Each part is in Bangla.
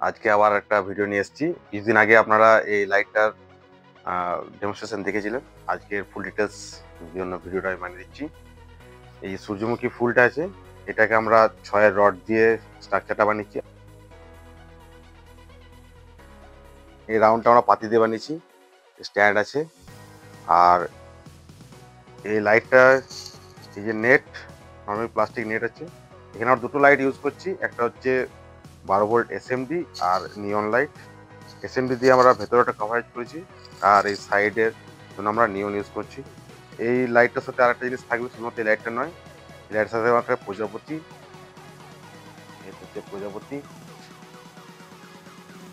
আজকে আবার একটা ভিডিও নিয়ে এসেছি। কিছুদিন আগে আপনারা এই লাইটটার ডেমনস্ট্রেশন দেখেছিলেন। আজকের ফুল ডিটেলস জন্য ভিডিওটা আমি বানিয়ে দিচ্ছি। এই যে সূর্যমুখী ফুলটা আছে, এটাকে আমরা 6 রড দিয়ে স্ট্রাকচারটা বানিয়েছি। এই রাউন্ডটা আমরা পাতি দিয়ে বানিয়েছি, স্ট্যান্ড আছে। আর এই লাইটটা, এই যে নেট, নর্মাল প্লাস্টিক নেট আছে। এখানে আমরা দুটো লাইট ইউজ করছি, একটা হচ্ছে 12 ভোল্ট এসএমডি আর নিয়ন লাইট। এসএমডি দিয়ে আমরা ভেতরটা কভারেজ করেছি, আর এই সাইডের জন্য আমরা নিয়ন ইউজ করছি। এই লাইটটার সাথে আরেকটা জিনিস থাকবে, শুধুমাত্র এই লাইটটা নয়, এই লাইটের সাথে একটা প্রজাপতি, প্রজাপতি,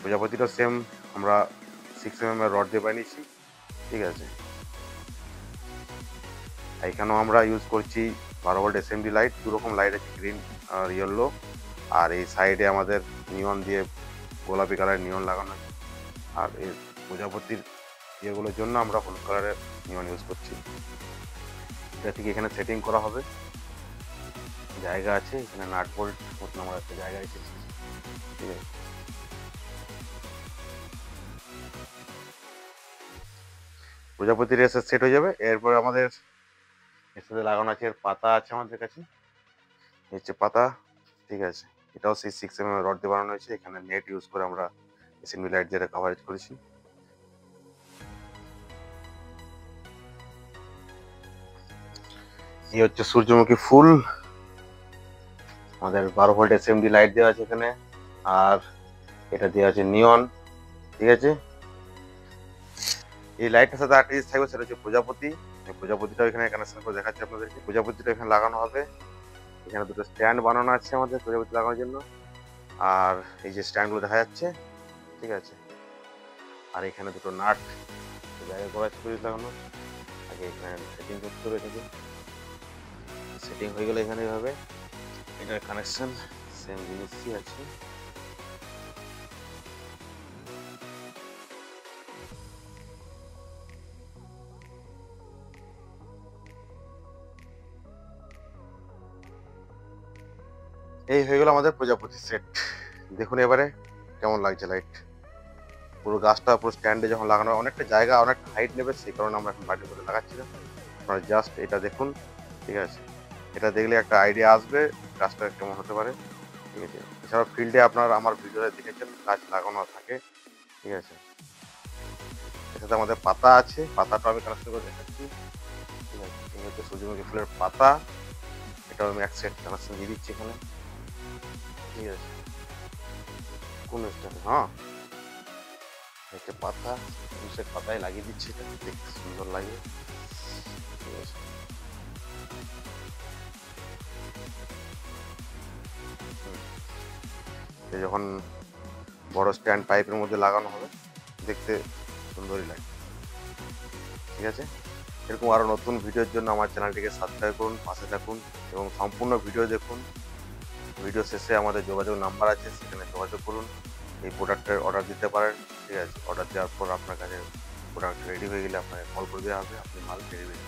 প্রজাপতিটা সেম আমরা 6 mm এর রড দিয়ে বানিয়েছি, ঠিক আছে। এখানেও আমরা ইউজ করছি 12 ভোল্ট এসএমডি লাইট। দুরকম লাইট আছে, গ্রিন আর ইয়েলো। আর এই সাইডে আমাদের নিয়ন দিয়ে গোলাপি কালারের নিয়ন লাগানো আছে। আর এই প্রজাপতির ইয়েগুলোর জন্য আমরা হলুদ কালারের নিয়ন ইউজ করছি। এটা ঠিক এখানে সেটিং করা হবে, জায়গা আছে এখানে, নাট বোল্ট মতন আমরা একটা জায়গা রেখেছি, ঠিক আছে। প্রজাপতির এসে সেট হয়ে যাবে। এরপর আমাদের এর সাথে লাগানো আছে, এর পাতা আছে আমাদের কাছে, হচ্ছে পাতা, ঠিক আছে। এটাও সেই 6 mm রড দিয়ে বানানো হয়েছে। এখানে নেট ইউজ করে আমরা এসএমডি লাইট দিয়ে কভারেজ করেছি। এই হচ্ছে সূর্যমুখী ফুল। আমাদের 12 ভোল্ট এসএমডি লাইট দেওয়া আছে এখানে, আর এটা দেওয়া আছে নিয়ন, ঠিক আছে। এই লাইটটার সাথে আরেকটা জিনিস থাকবে, সেটা হচ্ছে প্রজাপতি। এই প্রজাপতিটাও এখানে কানেকশন করে দেখাচ্ছি আপনাদেরকে। প্রজাপতিটা এখানে লাগানো হবে। এখানে দুটো স্ট্যান্ড বানানো আছে আমাদের প্রজাপতি লাগানোর জন্য, আর এই যে স্ট্যান্ডগুলো দেখা যাচ্ছে, ঠিক আছে। আর এখানে দুটো নাট জায়গা করা আছে লাগানো। আগে এখানে সেটিং করতে হবে, এটাকে সেটিং হয়ে গেলে এখানে এভাবে এটার কানেকশন সেম জিনিসই আছে। এই হয়ে গেল আমাদের প্রজাপতি সেট। দেখুন এবারে কেমন লাগছে লাইট। পুরো গাছটা পুরো স্ট্যান্ডে যখন লাগানো হয়, অনেকটা জায়গা, অনেকটা হাইট নেবে, সেই কারণে আমরা এখন বাড়ির মধ্যে লাগাচ্ছি না। আপনারা জাস্ট এটা দেখুন, ঠিক আছে। এটা দেখলে একটা আইডিয়া আসবে গাছটা কেমন হতে পারে, ঠিক আছে। এছাড়াও ফিল্ডে আপনারা আমার ভিডিওতে দেখেছেন গাছ লাগানো থাকে, ঠিক আছে। এর সাথে আমাদের পাতা আছে, পাতাটা আমি কানেকশন করে দেখাচ্ছি, ঠিক আছে। এই হচ্ছে সূর্যমুখী ফুলের পাতা, এটাও আমি এক সেট কানেকশন দিয়ে দিচ্ছি এখানে, ঠিক আছে। কোন স্টাইল, হ্যাঁ, হচ্ছে পাতা, সেট পাতায় লাগিয়ে দিচ্ছি, এটা দেখতে সুন্দর লাগে, ঠিক আছে। যখন বড় স্ট্যান্ড পাইপের মধ্যে লাগানো হবে, দেখতে সুন্দরই লাগে, ঠিক আছে। এরকম আরও নতুন ভিডিওর জন্য আমার চ্যানেলটিকে সাবস্ক্রাইব করুন, পাশে থাকুন এবং সম্পূর্ণ ভিডিও দেখুন। ভিডিও শেষে আমাদের যোগাযোগ নাম্বার আছে, সেখানে যোগাযোগ করুন। এই প্রোডাক্টের অর্ডার দিতে পারেন, ঠিক আছে। অর্ডার দেওয়ার পর আপনার কাছে প্রোডাক্ট রেডি হয়ে গেলে আপনাকে কল করে দেওয়া হবে, আপনি মাল পেয়ে যাবেন।